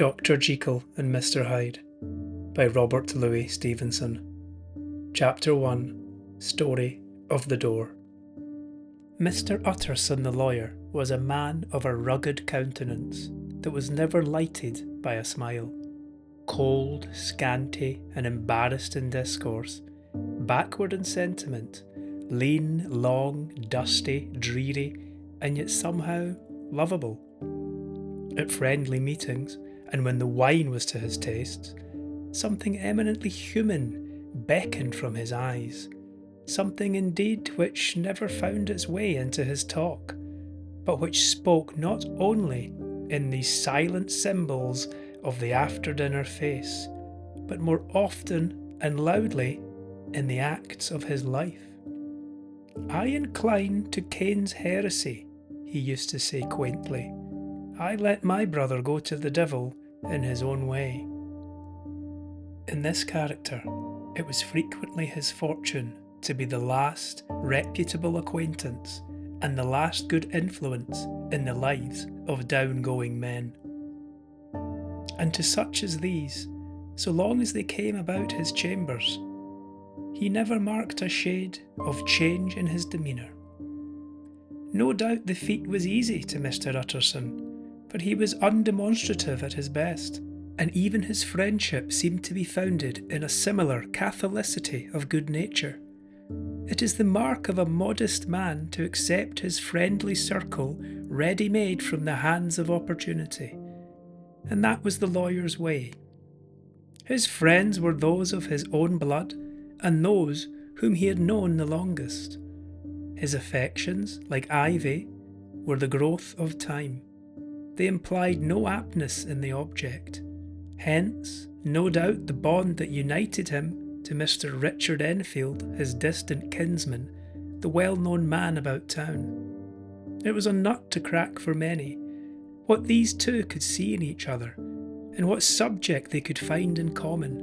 Dr. Jekyll and Mr. Hyde by Robert Louis Stevenson. Chapter 1. Story of the Door. Mr. Utterson the lawyer was a man of a rugged countenance that was never lighted by a smile. Cold, scanty, and embarrassed in discourse, backward in sentiment, lean, long, dusty, dreary, and yet somehow lovable. At friendly meetings, and when the wine was to his tastes, something eminently human beckoned from his eyes, something indeed which never found its way into his talk, but which spoke not only in these silent symbols of the after-dinner face, but more often and loudly in the acts of his life. "I incline to Cain's heresy," he used to say quaintly. "I let my brother go to the devil in his own way." In this character, it was frequently his fortune to be the last reputable acquaintance and the last good influence in the lives of down-going men. And to such as these, so long as they came about his chambers, he never marked a shade of change in his demeanour. No doubt the feat was easy to Mr. Utterson, for he was undemonstrative at his best, and even his friendship seemed to be founded in a similar catholicity of good nature. It is the mark of a modest man to accept his friendly circle ready-made from the hands of opportunity, and that was the lawyer's way. His friends were those of his own blood, and those whom he had known the longest. His affections, like ivy, were the growth of time. They implied no aptness in the object. Hence, no doubt the bond that united him to Mr. Richard Enfield, his distant kinsman, the well-known man about town. It was a nut to crack for many, what these two could see in each other, and what subject they could find in common.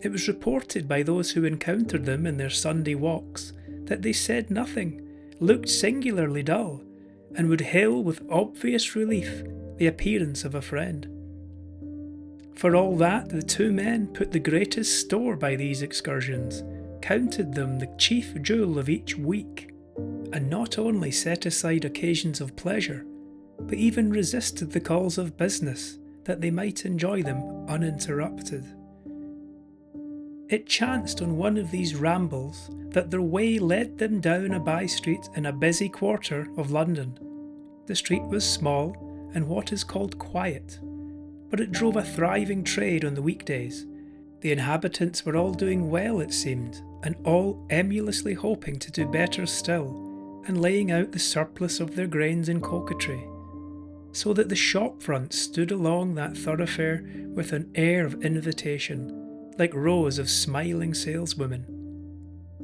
It was reported by those who encountered them in their Sunday walks that they said nothing, looked singularly dull, and would hail with obvious relief the appearance of a friend. For all that, the two men put the greatest store by these excursions, counted them the chief jewel of each week, and not only set aside occasions of pleasure, but even resisted the calls of business, that they might enjoy them uninterrupted. It chanced on one of these rambles that their way led them down a by-street in a busy quarter of London. The street was small and what is called quiet, but it drove a thriving trade on the weekdays. The inhabitants were all doing well, it seemed, and all emulously hoping to do better still, and laying out the surplus of their grains in coquetry, so that the shop fronts stood along that thoroughfare with an air of invitation, like rows of smiling saleswomen.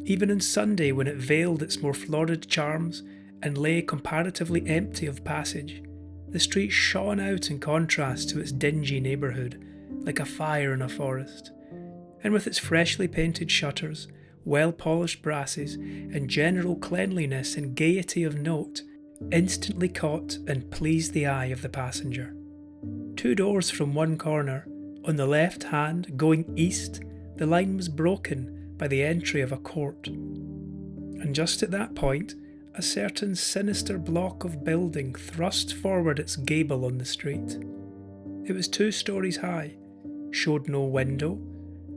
Even on Sunday, when it veiled its more florid charms and lay comparatively empty of passage, the street shone out in contrast to its dingy neighbourhood, like a fire in a forest, and with its freshly painted shutters, well-polished brasses, and general cleanliness and gaiety of note, instantly caught and pleased the eye of the passenger. 2 doors from one corner, on the left hand, going east, the line was broken by the entry of a court, and just at that point, a certain sinister block of building thrust forward its gable on the street. It was 2 stories high, showed no window,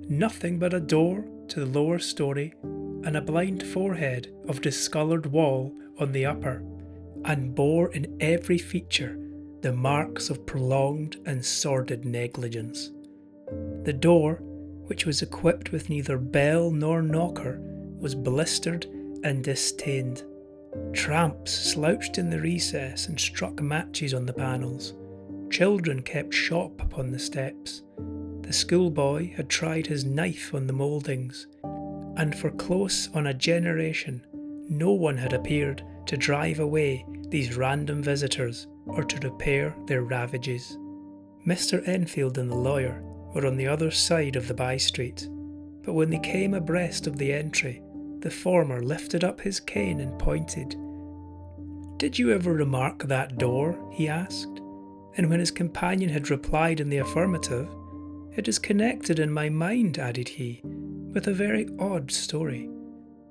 nothing but a door to the lower story, and a blind forehead of discoloured wall on the upper, and bore in every feature the marks of prolonged and sordid negligence. The door, which was equipped with neither bell nor knocker, was blistered and disdained. Tramps slouched in the recess and struck matches on the panels. Children kept shop upon the steps. The schoolboy had tried his knife on the mouldings, and for close on a generation no one had appeared to drive away these random visitors or to repair their ravages. Mr. Enfield and the lawyer were on the other side of the by-street, but when they came abreast of the entry, the former lifted up his cane and pointed. "Did you ever remark that door?" he asked, and when his companion had replied in the affirmative, "It is connected in my mind," added he, "with a very odd story."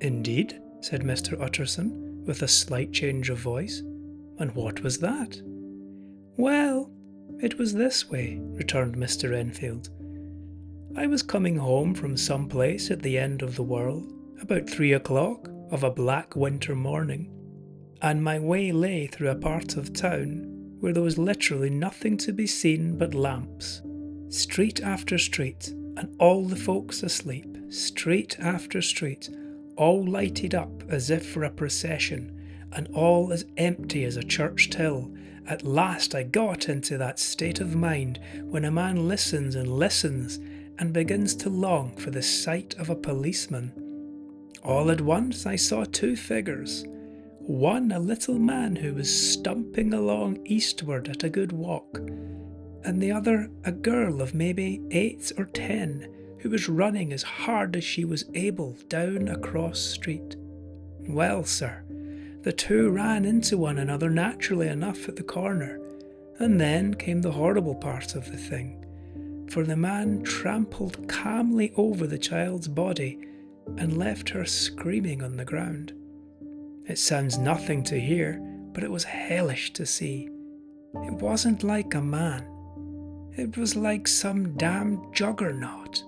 "Indeed?" said Mr. Utterson, with a slight change of voice. "And what was that?" "Well, it was this way," returned Mr. Enfield. "I was coming home from some place at the end of the world, about 3 o'clock of a black winter morning, and my way lay through a part of town where there was literally nothing to be seen but lamps. Street after street, and all the folks asleep, street after street, all lighted up as if for a procession, and all as empty as a church till. At last I got into that state of mind when a man listens and listens and begins to long for the sight of a policeman. All at once I saw two figures, one a little man who was stumping along eastward at a good walk, and the other a girl of maybe 8 or 10 who was running as hard as she was able down a cross street. Well, sir, the two ran into one another naturally enough at the corner, and then came the horrible part of the thing, for the man trampled calmly over the child's body and left her screaming on the ground. It sounds nothing to hear, but it was hellish to see. It wasn't like a man. It was like some damned juggernaut.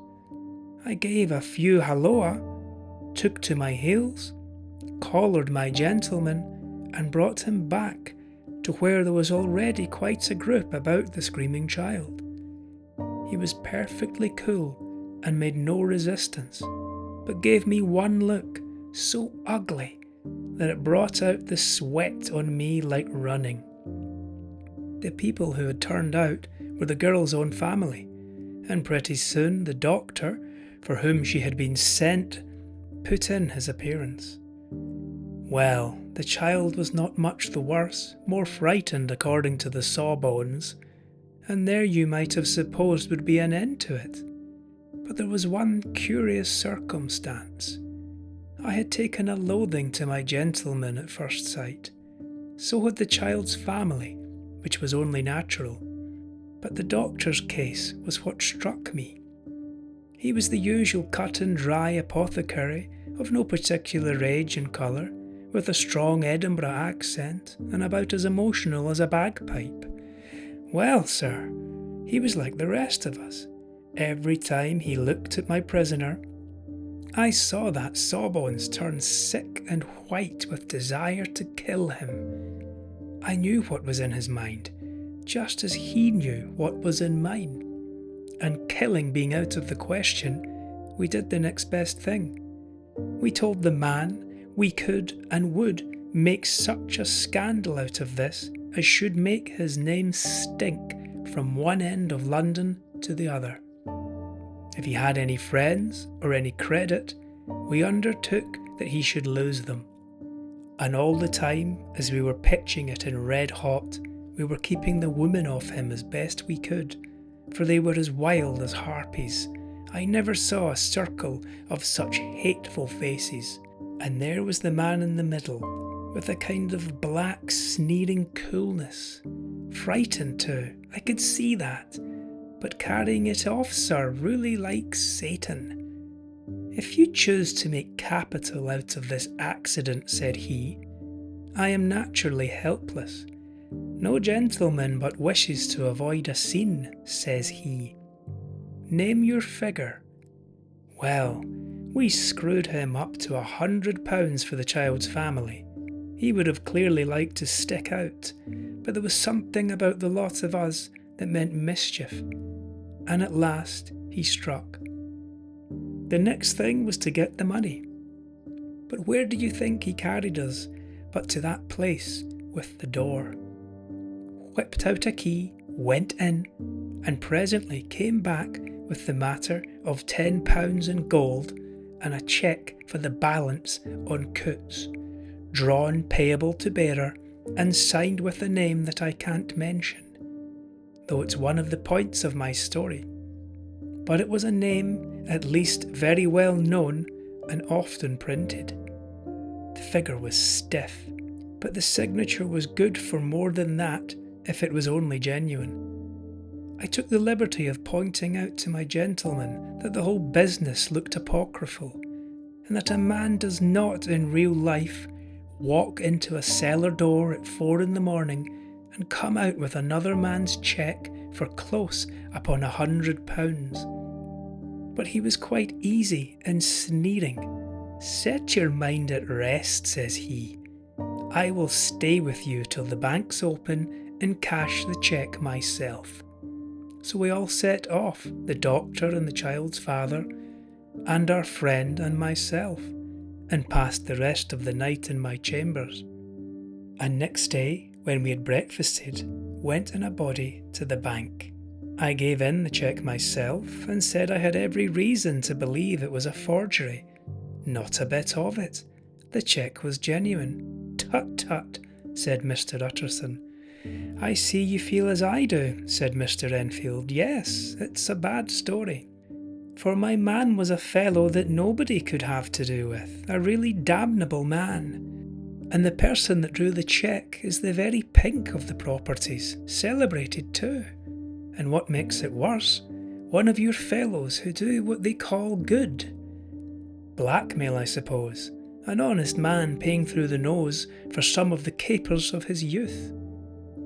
I gave a few halloa, took to my heels, collared my gentleman, and brought him back to where there was already quite a group about the screaming child. He was perfectly cool and made no resistance, but gave me one look so ugly that it brought out the sweat on me like running. The people who had turned out were the girl's own family, and pretty soon the doctor, for whom she had been sent, put in his appearance. Well, the child was not much the worse, more frightened according to the sawbones, and there you might have supposed would be an end to it. But there was one curious circumstance. I had taken a loathing to my gentleman at first sight. So had the child's family, which was only natural. But the doctor's case was what struck me. He was the usual cut and dry apothecary, of no particular age and colour, with a strong Edinburgh accent, and about as emotional as a bagpipe. Well, sir, he was like the rest of us. Every time he looked at my prisoner, I saw that Sawbones turn sick and white with desire to kill him. I knew what was in his mind, just as he knew what was in mine. And killing being out of the question, we did the next best thing. We told the man we could and would make such a scandal out of this as should make his name stink from one end of London to the other. If he had any friends or any credit, we undertook that he should lose them. And all the time, as we were pitching it in red hot, we were keeping the women off him as best we could, for they were as wild as harpies. I never saw a circle of such hateful faces. And there was the man in the middle, with a kind of black, sneering coolness. Frightened too, I could see that, but carrying it off, sir, really like Satan. "If you choose to make capital out of this accident," said he, "I am naturally helpless. No gentleman but wishes to avoid a scene," says he. "Name your figure." Well, we screwed him up to £100 for the child's family. He would have clearly liked to stick out, but there was something about the lot of us that meant mischief, and at last he struck. The next thing was to get the money. But where do you think he carried us but to that place with the door? Whipped out a key, went in, and presently came back with the matter of £10 in gold and a cheque for the balance on Coots, drawn payable to bearer and signed with a name that I can't mention, though it's one of the points of my story. But it was a name at least very well known and often printed. The figure was stiff, but the signature was good for more than that if it was only genuine. I took the liberty of pointing out to my gentleman that the whole business looked apocryphal, and that a man does not in real life walk into a cellar door at 4 a.m. and come out with another man's cheque for close upon £100. But he was quite easy and sneering. "Set your mind at rest," says he. "I will stay with you till the bank's open and cash the cheque myself." So we all set off, the doctor and the child's father, and our friend and myself, and passed the rest of the night in my chambers. And next day, when we had breakfasted, went in a body to the bank. I gave in the cheque myself and said I had every reason to believe it was a forgery. Not a bit of it. The cheque was genuine. "Tut, tut," said Mr. Utterson. "I see you feel as I do," said Mr. Enfield. "Yes, it's a bad story. For my man was a fellow that nobody could have to do with, a really damnable man. And the person that drew the cheque is the very pink of the properties, celebrated too. And what makes it worse, one of your fellows who do what they call good. Blackmail, I suppose. An honest man paying through the nose for some of the capers of his youth.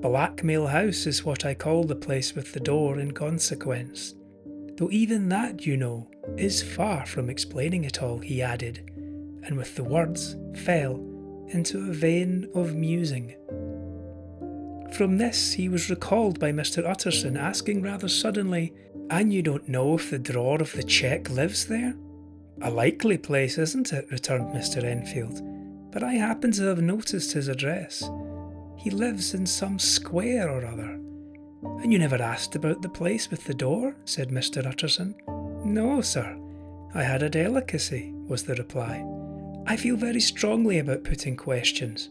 Blackmail House is what I call the place with the door in consequence. Though even that, you know, is far from explaining it all," he added, and with the words fell into a vein of musing. From this he was recalled by Mr. Utterson asking rather suddenly, "And you don't know if the drawer of the cheque lives there?" "A likely place, isn't it?" returned Mr. Enfield, "but I happen to have noticed his address. He lives in some square or other." "And you never asked about the place with the door?" said Mr. Utterson. "No, sir. I had a delicacy," was the reply. "I feel very strongly about putting questions.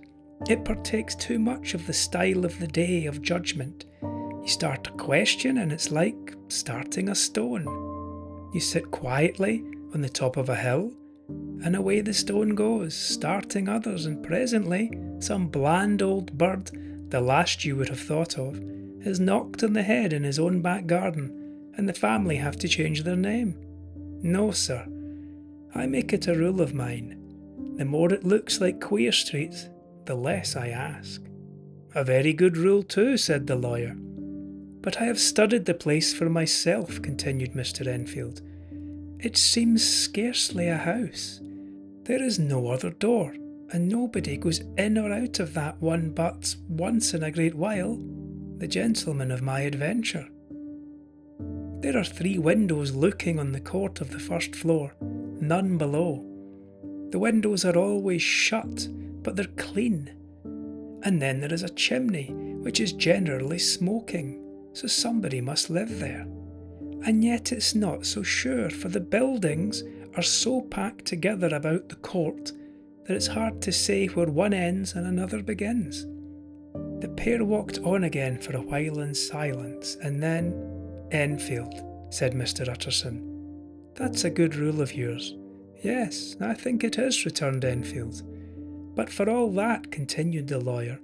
It partakes too much of the style of the day of judgment. You start a question and it's like starting a stone. You sit quietly on the top of a hill, and away the stone goes, starting others, and presently some bland old bird, the last you would have thought of, is knocked on the head in his own back garden, and the family have to change their name. No, sir, I make it a rule of mine. The more it looks like Queer Street, the less I ask." "A very good rule too," said the lawyer. "But I have studied the place for myself," continued Mr. Enfield. "It seems scarcely a house. There is no other door, and nobody goes in or out of that one but, once in a great while, the gentleman of my adventure. There are 3 windows looking on the court of the first floor, none below. The windows are always shut, but they're clean. And then there is a chimney, which is generally smoking, so somebody must live there. And yet it's not so sure, for the buildings are so packed together about the court that it's hard to say where one ends and another begins." The pair walked on again for a while in silence, and then, "Enfield," said Mr. Utterson, "that's a good rule of yours." "Yes, I think it is," returned Enfield. "But for all that," continued the lawyer,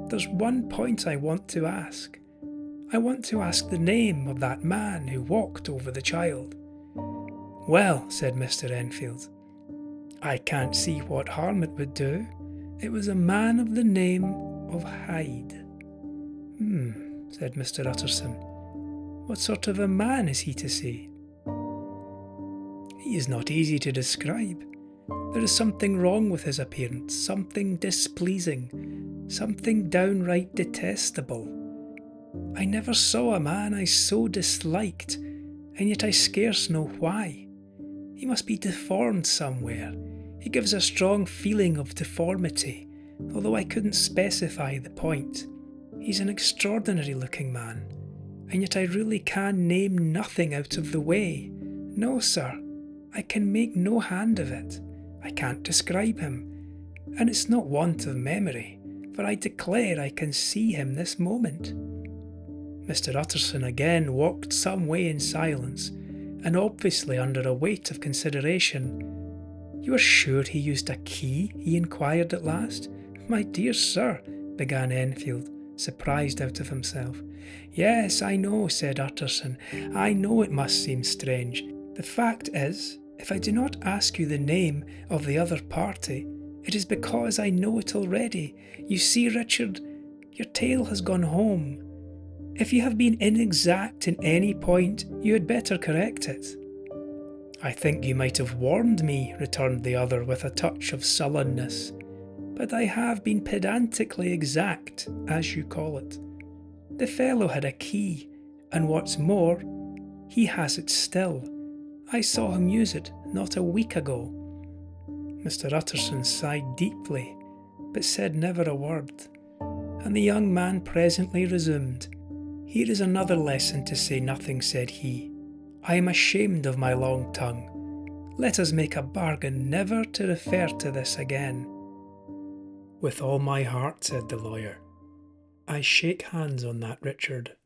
"there's one point I want to ask. I want to ask the name of that man who walked over the child." "Well," said Mr. Enfield, "I can't see what harm it would do. It was a man of the name of Hyde." Said Mr. Utterson. "What sort of a man is he to see?" "He is not easy to describe. There is something wrong with his appearance, something displeasing, something downright detestable. I never saw a man I so disliked, and yet I scarce know why. He must be deformed somewhere. He gives a strong feeling of deformity, although I couldn't specify the point. He's an extraordinary looking man, and yet I really can name nothing out of the way. No, sir, I can make no hand of it. I can't describe him, and it's not want of memory, for I declare I can see him this moment." Mr. Utterson again walked some way in silence, and obviously under a weight of consideration. "You are sure he used a key?" he inquired at last. "My dear sir," began Enfield, surprised out of himself. "Yes, I know," said Utterson. "I know it must seem strange. The fact is, if I do not ask you the name of the other party, it is because I know it already. You see, Richard, your tale has gone home. If you have been inexact in any point, you had better correct it." "I think you might have warned me," returned the other with a touch of sullenness. "But I have been pedantically exact, as you call it. The fellow had a key, and what's more, he has it still. I saw him use it not a week ago." Mr. Utterson sighed deeply, but said never a word, and the young man presently resumed. "Here is another lesson to say nothing," said he. "I am ashamed of my long tongue. Let us make a bargain never to refer to this again." "With all my heart," said the lawyer. "I shake hands on that, Richard."